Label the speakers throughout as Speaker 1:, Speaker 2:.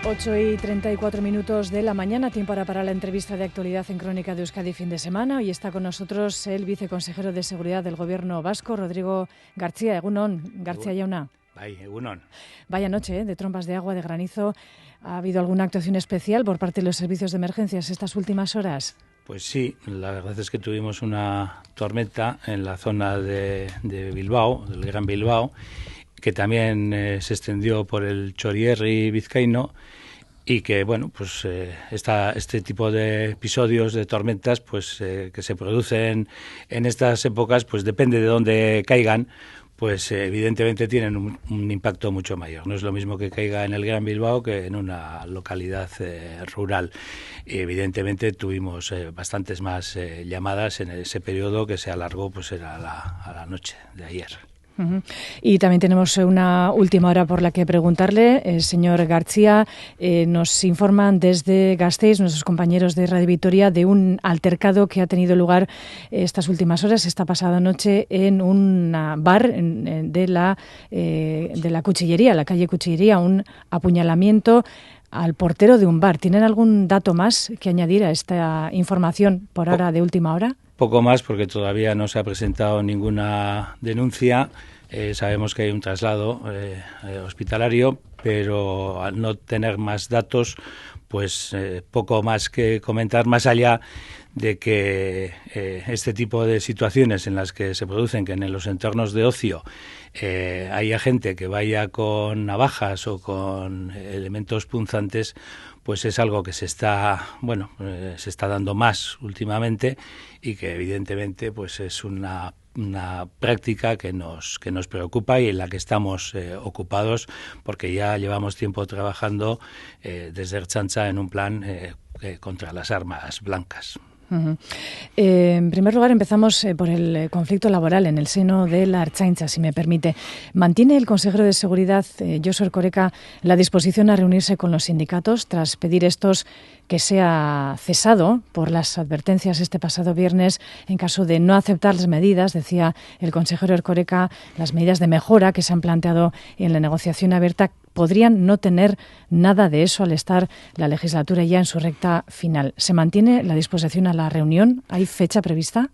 Speaker 1: 8:34 de la mañana, tiempo ahora para la entrevista de actualidad en Crónica de Euskadi fin de semana. Hoy está con nosotros el viceconsejero de Seguridad del Gobierno vasco, Rodrigo García. Egunon, García Jauna.
Speaker 2: Egunon.
Speaker 1: Vaya noche, de trompas de agua, de granizo. ¿Ha habido alguna actuación especial por parte de los servicios de emergencias estas últimas horas?
Speaker 2: Pues sí, la verdad es que tuvimos una tormenta en la zona de Bilbao, del Gran Bilbao, que también se extendió por el Txorierri vizcaíno y que, bueno, pues este tipo de episodios de tormentas pues que se producen en estas épocas, pues depende de dónde caigan, pues evidentemente tienen un impacto mucho mayor. No es lo mismo que caiga en el Gran Bilbao que en una localidad rural. Y evidentemente tuvimos bastantes más llamadas en ese periodo que se alargó pues a la noche de ayer.
Speaker 1: Uh-huh. Y también tenemos una última hora por la que preguntarle. Señor García, nos informan desde Gasteiz, nuestros compañeros de Radio Vitoria, de un altercado que ha tenido lugar estas últimas horas, esta pasada noche, en un bar de la Cuchillería, la calle Cuchillería, un apuñalamiento al portero de un bar. ¿Tienen algún dato más que añadir a esta información por ahora de última hora?
Speaker 2: Poco más, porque todavía no se ha presentado ninguna denuncia. Sabemos que hay un traslado hospitalario, pero al no tener más datos, pues poco más que comentar, más allá de que este tipo de situaciones en las que se producen, que en los entornos de ocio haya gente que vaya con navajas o con elementos punzantes, pues es algo que se está dando más últimamente y que evidentemente pues es una práctica que nos preocupa y en la que estamos ocupados, porque ya llevamos tiempo trabajando desde Ertzaintza en un plan contra las armas blancas.
Speaker 1: Uh-huh. En primer lugar, empezamos por el conflicto laboral en el seno de la Ertzaintza, si me permite. ¿Mantiene el consejero de Seguridad, Josu Erkoreka, la disposición a reunirse con los sindicatos tras pedir estos que sea cesado por las advertencias este pasado viernes en caso de no aceptar las medidas? Decía el consejero Erkoreka, las medidas de mejora que se han planteado en la negociación abierta podrían no tener nada de eso al estar la legislatura ya en su recta final. ¿Se mantiene la disposición a la reunión? ¿Hay fecha prevista?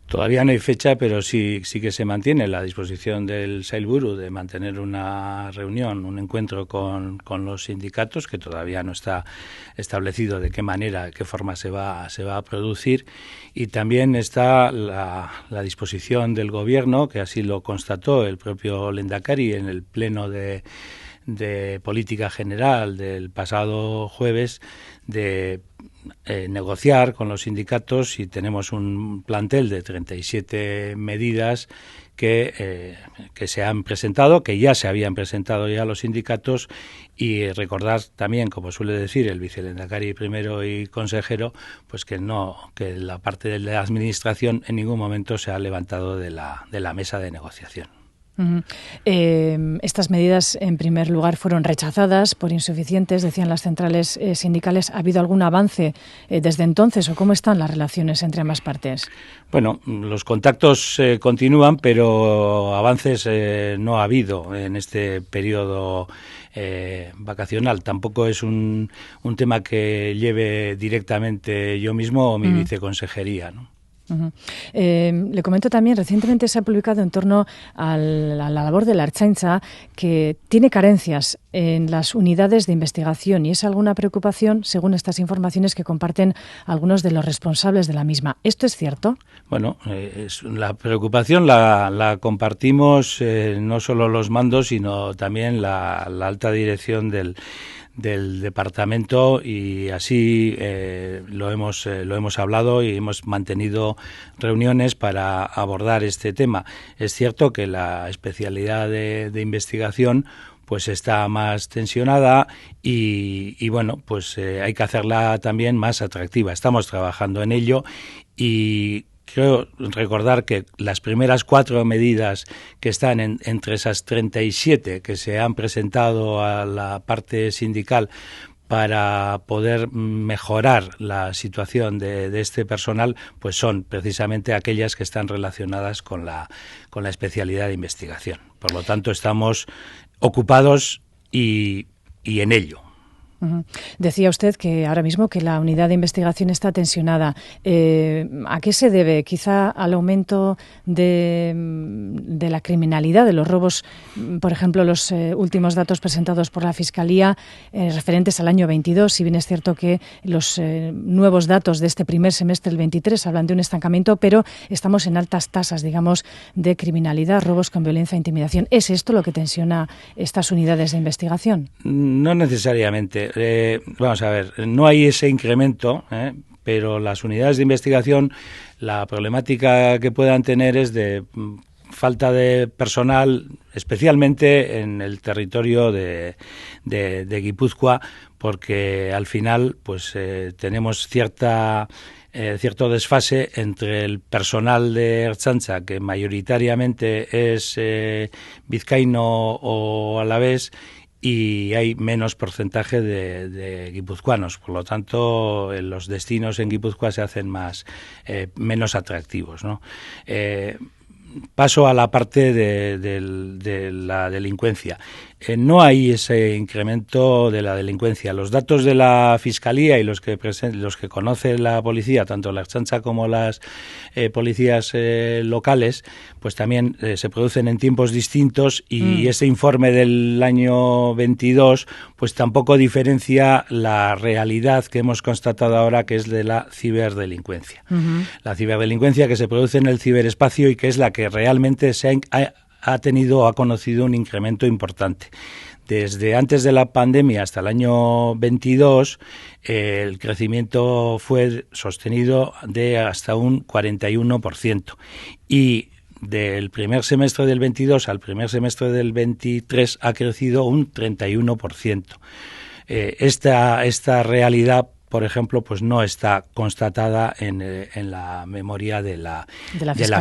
Speaker 2: Todavía no hay fecha, pero sí que se mantiene la disposición del Sailburu de mantener una reunión, un encuentro con los sindicatos, que todavía no está establecido de qué manera, de qué forma se va a producir. Y también está la disposición del Gobierno, que así lo constató el propio Lehendakari en el pleno de política general del pasado jueves, de negociar con los sindicatos, y tenemos un plantel de 37 medidas que se han presentado, que ya se habían presentado ya los sindicatos, y recordar también, como suele decir el vicelehendakari primero y consejero, pues que la parte de la administración en ningún momento se ha levantado de la mesa de negociación.
Speaker 1: Uh-huh. Estas medidas, en primer lugar, fueron rechazadas por insuficientes, decían las centrales sindicales. ¿Ha habido algún avance desde entonces o cómo están las relaciones entre ambas partes?
Speaker 2: Bueno, los contactos continúan, pero avances no ha habido en este periodo vacacional. Tampoco es un tema que lleve directamente yo mismo o mi viceconsejería, ¿no?
Speaker 1: Uh-huh. Le comento también, recientemente se ha publicado en torno a la labor de la Ertzaintza que tiene carencias en las unidades de investigación, y es alguna preocupación según estas informaciones que comparten algunos de los responsables de la misma. ¿Esto es cierto?
Speaker 2: Bueno, la preocupación la compartimos no solo los mandos, sino también la alta dirección del departamento, y así lo hemos hablado y hemos mantenido reuniones para abordar este tema. Es cierto que la especialidad de investigación pues está más tensionada y bueno, pues hay que hacerla también más atractiva. Estamos trabajando en ello y creo recordar que las primeras 4 medidas que están entre esas 37 que se han presentado a la parte sindical para poder mejorar la situación de este personal, pues son precisamente aquellas que están relacionadas con la especialidad de investigación. Por lo tanto, estamos ocupados y en ello.
Speaker 1: Decía usted que ahora mismo que la unidad de investigación está tensionada. ¿A qué se debe? Quizá al aumento de la criminalidad, de los robos. Por ejemplo, los últimos datos presentados por la Fiscalía referentes al año 22, si bien es cierto que los nuevos datos de este primer semestre del 23 hablan de un estancamiento, pero estamos en altas tasas, digamos, de criminalidad, robos con violencia e intimidación. ¿Es esto lo que tensiona estas unidades de investigación?
Speaker 2: No necesariamente. Vamos a ver, no hay ese incremento, pero las unidades de investigación, la problemática que puedan tener es de falta de personal, especialmente en el territorio de Guipúzcoa, porque al final pues tenemos cierto desfase entre el personal de Ertzaintza, que mayoritariamente es vizcaíno o alavés, y hay menos porcentaje de guipuzcoanos. Por lo tanto, los destinos en Guipúzcoa se hacen menos atractivos, ¿no? Paso a la parte de la delincuencia. No hay ese incremento de la delincuencia. Los datos de la Fiscalía y los que conoce la policía, tanto la Ertzaintza como las policías locales, pues también se producen en tiempos distintos, y ese informe del año 22 pues tampoco diferencia la realidad que hemos constatado ahora, que es de la ciberdelincuencia. La ciberdelincuencia que se produce en el ciberespacio y que es la que realmente ha conocido un incremento importante. Desde antes de la pandemia hasta el año 22, el crecimiento fue sostenido de hasta un 41%. Y del primer semestre del 22 al primer semestre del 23 ha crecido un 31%. Esta realidad, por ejemplo, pues no está constatada en la memoria de la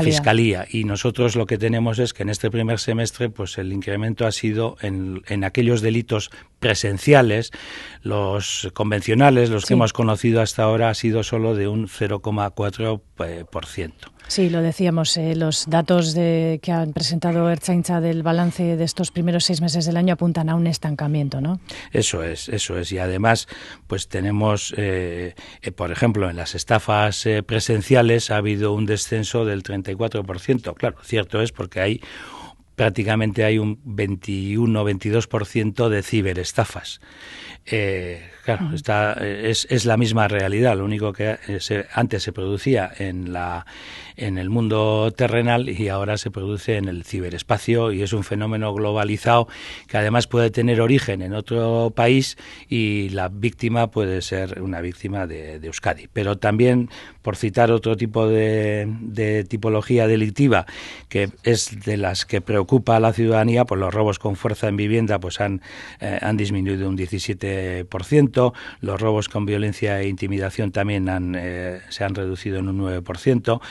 Speaker 2: Fiscalía. Y nosotros lo que tenemos es que en este primer semestre pues el incremento ha sido en aquellos delitos presenciales. Los convencionales, los que hemos conocido hasta ahora, ha sido solo de un 0,4%.
Speaker 1: Sí, lo decíamos, los datos que han presentado Ertzaintza del balance de estos primeros 6 meses del año apuntan a un estancamiento, ¿no? Eso es.
Speaker 2: Y además, pues tenemos, por ejemplo, en las estafas presenciales ha habido un descenso del 34%. Claro, cierto es, porque prácticamente hay un 21-22% de ciberestafas. Claro, es la misma realidad. Lo único que antes se producía en el mundo terrenal y ahora se produce en el ciberespacio, y es un fenómeno globalizado que además puede tener origen en otro país, y la víctima puede ser una víctima de Euskadi. Pero también, por citar otro tipo de tipología delictiva que es de las que preocupa a la ciudadanía, pues los robos con fuerza en vivienda pues han disminuido un 17%, los robos con violencia e intimidación también se han reducido en un 9%,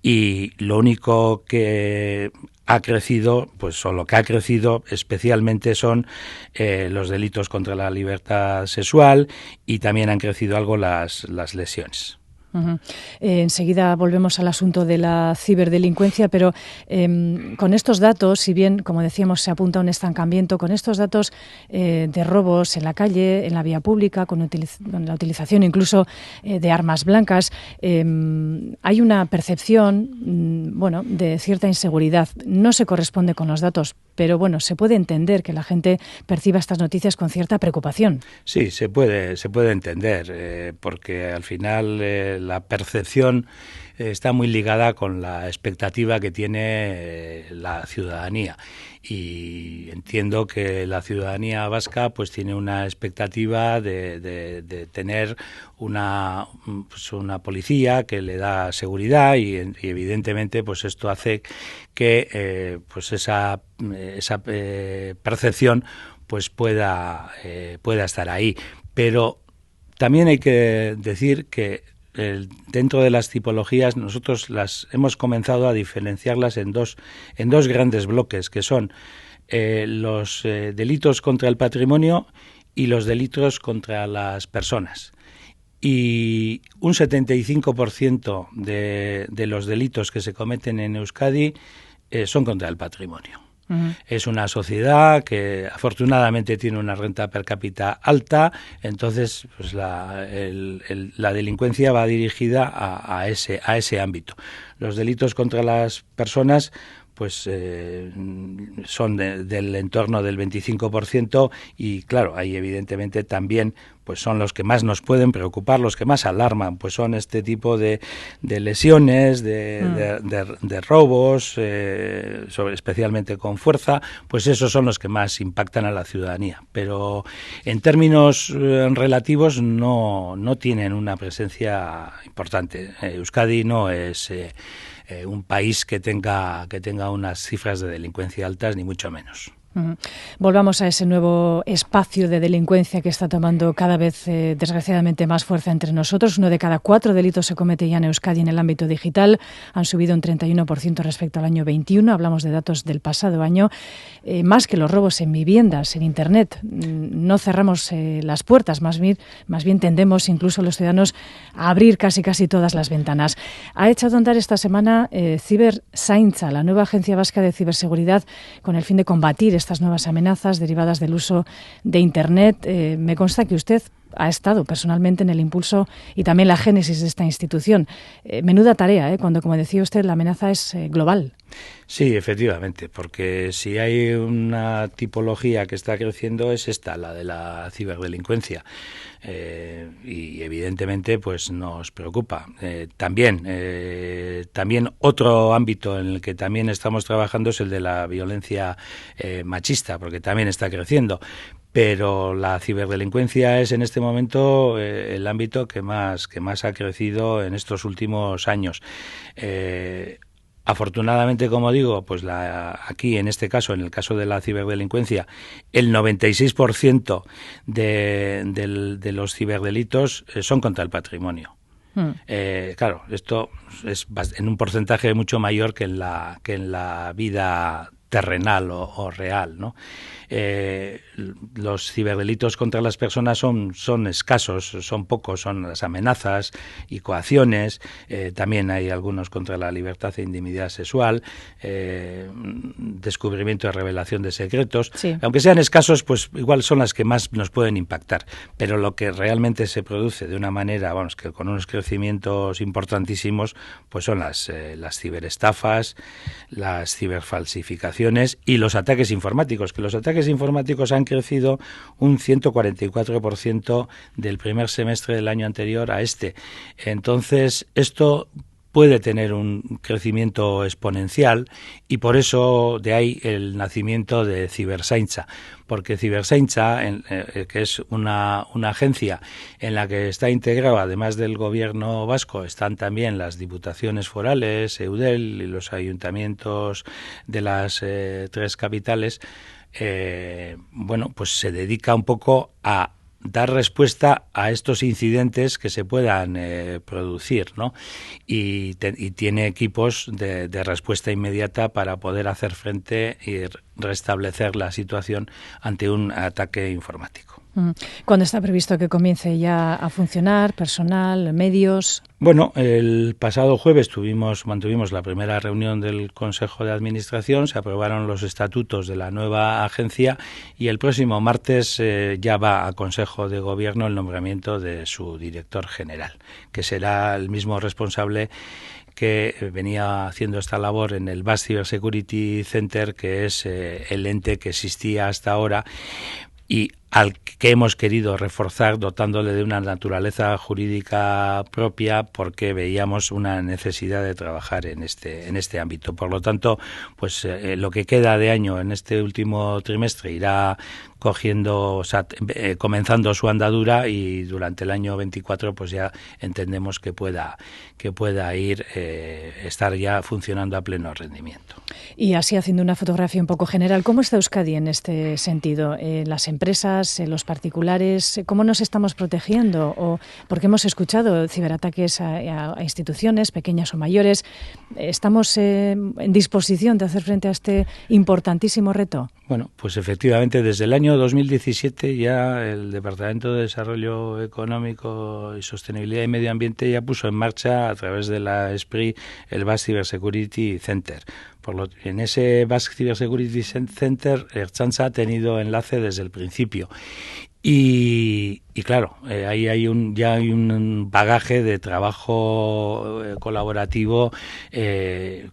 Speaker 2: y lo único que ha crecido, pues, o lo que ha crecido especialmente son los delitos contra la libertad sexual, y también han crecido algo las lesiones.
Speaker 1: Enseguida volvemos al asunto de la ciberdelincuencia, pero con estos datos, si bien, como decíamos, se apunta a un estancamiento, con estos datos de robos en la calle, en la vía pública, con la utilización incluso de armas blancas, hay una percepción de cierta inseguridad. No se corresponde con los datos, pero se puede entender que la gente perciba estas noticias con cierta preocupación.
Speaker 2: Sí, se puede entender, porque al final la percepción está muy ligada con la expectativa que tiene la ciudadanía, y entiendo que la ciudadanía vasca pues tiene una expectativa de tener una policía que le da seguridad, y evidentemente pues esto hace que esa percepción pues pueda estar ahí. Pero también hay que decir que dentro de las tipologías nosotros las hemos comenzado a diferenciarlas en dos grandes bloques, que son los delitos contra el patrimonio y los delitos contra las personas. Y un 75% de los delitos que se cometen en Euskadi son contra el patrimonio. Es una sociedad que afortunadamente tiene una renta per cápita alta, entonces pues la delincuencia va dirigida a ese ámbito. Los delitos contra las personas pues son del entorno del 25% y claro, ahí evidentemente también pues son los que más nos pueden preocupar, los que más alarman, pues son este tipo de lesiones, de robos, especialmente con fuerza, pues esos son los que más impactan a la ciudadanía. Pero en términos relativos no tienen una presencia importante. Euskadi no es un país que tenga unas cifras de delincuencia altas, ni mucho menos.
Speaker 1: Volvamos a ese nuevo espacio de delincuencia que está tomando cada vez, desgraciadamente, más fuerza entre nosotros. 1 de cada 4 delitos se comete ya en Euskadi en el ámbito digital. Han subido un 31% respecto al año 21. Hablamos de datos del pasado año. Más que los robos en viviendas, en Internet. No cerramos las puertas, más bien tendemos incluso los ciudadanos a abrir casi todas las ventanas. Ha echado a andar esta semana Ciberzaintza, la nueva agencia vasca de ciberseguridad, con el fin de combatir estas nuevas amenazas derivadas del uso de Internet. Me consta que usted ha estado personalmente en el impulso y también la génesis de esta institución. Menuda tarea, cuando, como decía usted, la amenaza es global.
Speaker 2: Sí, efectivamente, porque si hay una tipología que está creciendo es esta, la de la ciberdelincuencia. Y evidentemente pues nos preocupa. También otro ámbito en el que también estamos trabajando es el de la violencia machista, porque también está creciendo. Pero la ciberdelincuencia es en este momento el ámbito que más ha crecido en estos últimos años. Afortunadamente, como digo, pues aquí en este caso, en el caso de la ciberdelincuencia, el 96% de los ciberdelitos son contra el patrimonio. Claro, esto es en un porcentaje mucho mayor que en la vida terrenal o real, ¿no? Los ciberdelitos contra las personas son escasos, son pocos, son las amenazas y coacciones, también hay algunos contra la libertad e intimidad sexual, descubrimiento de revelación de secretos, sí. Aunque sean escasos, pues igual son las que más nos pueden impactar, pero lo que realmente se produce de una manera, que con unos crecimientos importantísimos, pues son las ciberestafas, las ciberfalsificaciones y los ataques informáticos, que los ataques informáticos han crecido un 144% del primer semestre del año anterior a este. Entonces, esto puede tener un crecimiento exponencial y por eso de ahí el nacimiento de Ciberzaintza, porque Ciberzaintza, que es una agencia en la que está integrado, además del gobierno vasco, están también las diputaciones forales, Eudel y los ayuntamientos de las 3 capitales, pues se dedica un poco a dar respuesta a estos incidentes que se puedan producir, ¿no? Y tiene equipos de respuesta inmediata para poder hacer frente y restablecer la situación ante un ataque informático.
Speaker 1: ¿Cuándo está previsto que comience ya a funcionar? ¿Personal, medios?
Speaker 2: Bueno, el pasado jueves mantuvimos la primera reunión del Consejo de Administración, se aprobaron los estatutos de la nueva agencia y el próximo martes ya va a Consejo de Gobierno el nombramiento de su director general, que será el mismo responsable que venía haciendo esta labor en el Basque Cyber Security Center, que es el ente que existía hasta ahora y al que hemos querido reforzar dotándole de una naturaleza jurídica propia porque veíamos una necesidad de trabajar en este ámbito. Por lo tanto, pues lo que queda de año en este último trimestre irá comenzando su andadura y durante el año 24 pues ya entendemos que pueda estar ya funcionando a pleno rendimiento.
Speaker 1: Y así, haciendo una fotografía un poco general, ¿cómo está Euskadi en este sentido? Las empresas, los particulares, ¿cómo nos estamos protegiendo? Porque hemos escuchado ciberataques a instituciones, pequeñas o mayores. ¿Estamos en disposición de hacer frente a este importantísimo reto?
Speaker 2: Bueno, pues efectivamente desde el año 2017 ya el Departamento de Desarrollo Económico y Sostenibilidad y Medio Ambiente ya puso en marcha a través de la SPRI el Basque Cyber Security Center En ese Basque Cyber Security Center, Ertzaintza ha tenido enlace desde el principio. Y claro, ahí ya hay un bagaje de trabajo colaborativo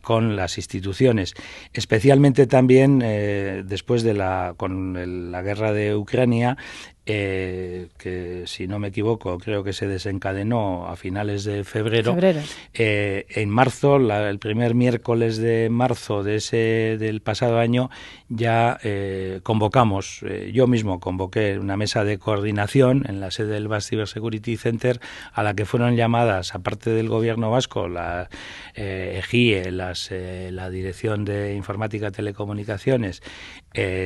Speaker 2: con las instituciones, especialmente también después de la guerra de Ucrania, que si no me equivoco creo que se desencadenó a finales de febrero. En marzo, el primer miércoles de marzo del pasado año, ya convocamos, yo mismo convoqué una mesa de coordinación en la sede del Basque Cyber Security Center, a la que fueron llamadas, aparte del Gobierno vasco, la EGIE, la Dirección de Informática y Telecomunicaciones,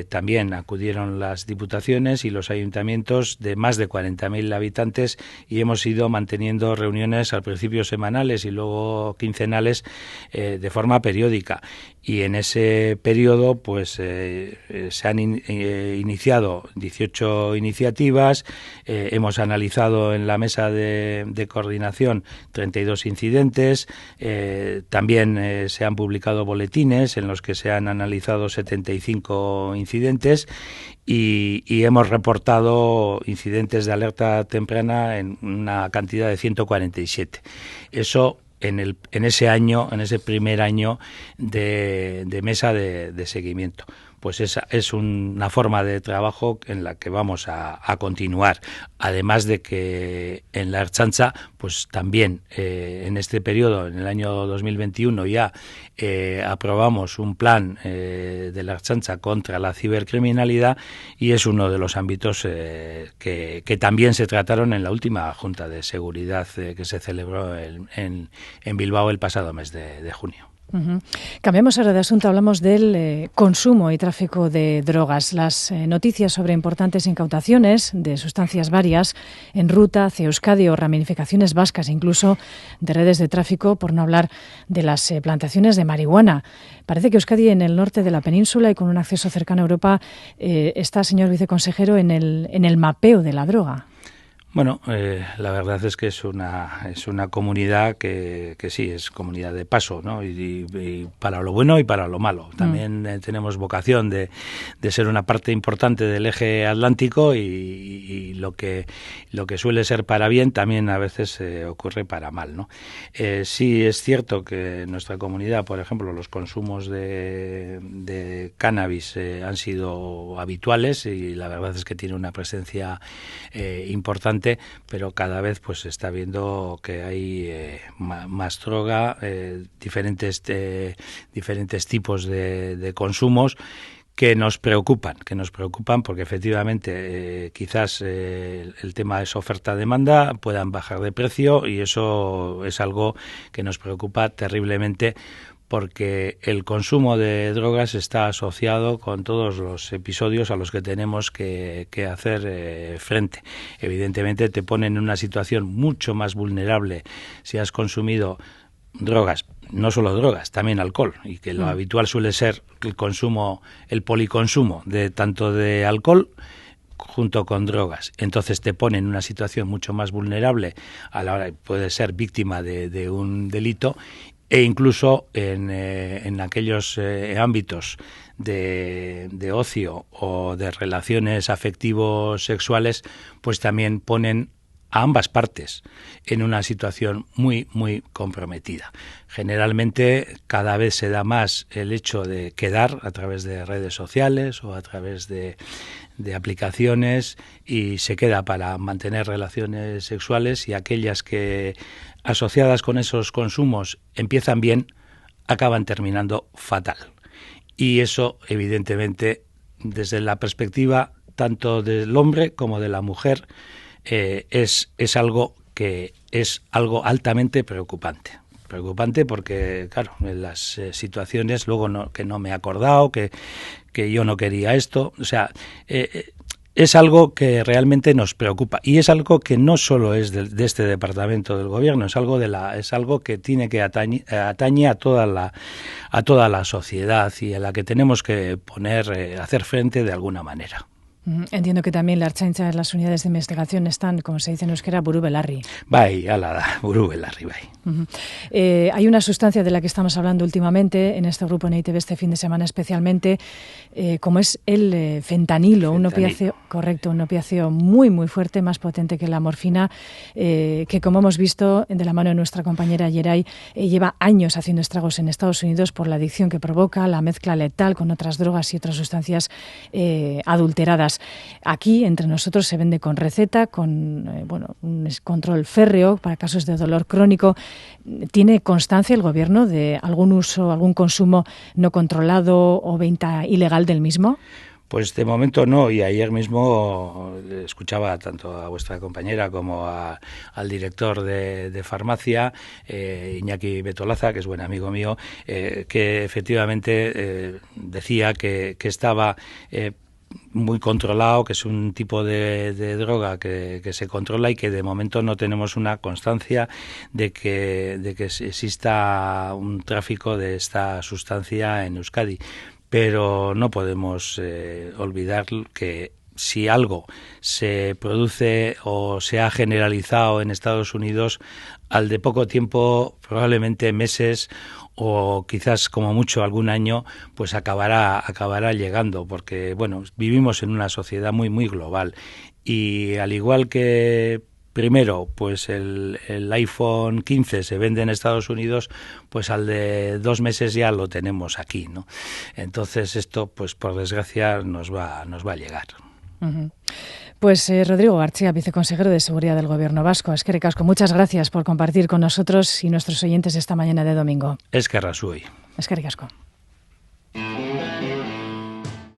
Speaker 2: también acudieron las diputaciones y los ayuntamientos de más de 40.000 habitantes, y hemos ido manteniendo reuniones al principio semanales y luego quincenales de forma periódica. Y en ese periodo pues se han iniciado 18 iniciativas, hemos analizado en la mesa de coordinación 32 incidentes, también se han publicado boletines en los que se han analizado 75 incidentes y hemos reportado incidentes de alerta temprana en una cantidad de 147. Eso en ese año, en ese primer año de mesa de seguimiento. Pues esa es una forma de trabajo en la que vamos a continuar. Además de que en la Ertzaintza, pues también en este periodo, en el año 2021, ya aprobamos un plan de la Ertzaintza contra la cibercriminalidad, y es uno de los ámbitos que también se trataron en la última Junta de Seguridad que se celebró en Bilbao el pasado mes de junio.
Speaker 1: Uh-huh. Cambiamos ahora de asunto, hablamos del consumo y tráfico de drogas. Las noticias sobre importantes incautaciones de sustancias varias en ruta hacia Euskadi o ramificaciones vascas, incluso de redes de tráfico, por no hablar de las plantaciones de marihuana. Parece que Euskadi, en el norte de la península y con un acceso cercano a Europa, está, señor viceconsejero, en el mapeo de la droga.
Speaker 2: Bueno, la verdad es que es una comunidad que sí, es comunidad de paso, ¿no? Y para lo bueno y para lo malo. También tenemos vocación de ser una parte importante del eje atlántico, y lo que suele ser para bien también a veces ocurre para mal, ¿no? Sí es cierto que en nuestra comunidad, por ejemplo, los consumos de cannabis han sido habituales, y la verdad es que tiene una presencia importante, pero cada vez pues se está viendo que hay más droga, diferentes tipos de consumos que nos preocupan porque efectivamente quizás el tema es oferta-demanda, puedan bajar de precio, y eso es algo que nos preocupa terriblemente, porque el consumo de drogas está asociado con todos los episodios a los que tenemos que hacer frente. Evidentemente te pone en una situación mucho más vulnerable si has consumido drogas, no solo drogas, también alcohol, y que lo habitual suele ser el policonsumo de tanto de alcohol junto con drogas. Entonces te pone en una situación mucho más vulnerable a la hora, puede ser víctima de un delito, e incluso en aquellos ámbitos de ocio o de relaciones afectivos sexuales, pues también ponen a ambas partes en una situación muy, muy comprometida. Generalmente cada vez se da más el hecho de quedar a través de redes sociales o a través de aplicaciones, y se queda para mantener relaciones sexuales, y aquellas que asociadas con esos consumos empiezan bien, acaban terminando fatal. Y eso, evidentemente, desde la perspectiva tanto del hombre como de la mujer, es algo que es algo altamente preocupante. Preocupante porque, claro, en las situaciones luego que no me he acordado, que yo no quería esto, o sea, es algo que realmente nos preocupa, y es algo que no solo es de este departamento del gobierno, es algo que tiene que atañe a toda la sociedad, y a la que tenemos que hacer frente de alguna manera.
Speaker 1: Entiendo que también la Ertzaintza, las unidades de investigación están, como se dice en euskera, buru belarri.
Speaker 2: Bai, ala da, buru belarri, bai.
Speaker 1: Hay una sustancia de la que estamos hablando últimamente en este grupo en EITB este fin de semana especialmente, como es el fentanilo, un opiáceo, correcto, un opiáceo muy, muy fuerte, más potente que la morfina, que como hemos visto de la mano de nuestra compañera Yeray, lleva años haciendo estragos en Estados Unidos por la adicción que provoca, la mezcla letal con otras drogas y otras sustancias adulteradas. Aquí, entre nosotros, se vende con receta, con un control férreo para casos de dolor crónico. ¿Tiene constancia el Gobierno de algún uso, algún consumo no controlado o venta ilegal del mismo?
Speaker 2: Pues de momento no, y ayer mismo escuchaba tanto a vuestra compañera como al director de farmacia, Iñaki Betolaza, que es buen amigo mío, que efectivamente decía que estaba muy controlado, que es un tipo de droga que se controla y que de momento no tenemos una constancia de que exista un tráfico de esta sustancia en Euskadi. Pero no podemos olvidar que si algo se produce o se ha generalizado en Estados Unidos, al de poco tiempo, probablemente meses o quizás como mucho algún año, pues acabará llegando, porque bueno, vivimos en una sociedad muy muy global y al igual que primero, pues el iPhone 15 se vende en Estados Unidos, pues al de 2 meses ya lo tenemos aquí, ¿no? Entonces esto, pues por desgracia, nos va a llegar.
Speaker 1: Uh-huh. Pues Rodrigo García, viceconsejero de Seguridad del Gobierno Vasco. Eskerrik asko, muchas gracias por compartir con nosotros y nuestros oyentes esta mañana de domingo.
Speaker 2: Eskerra zuei.
Speaker 1: Eskerrik asko.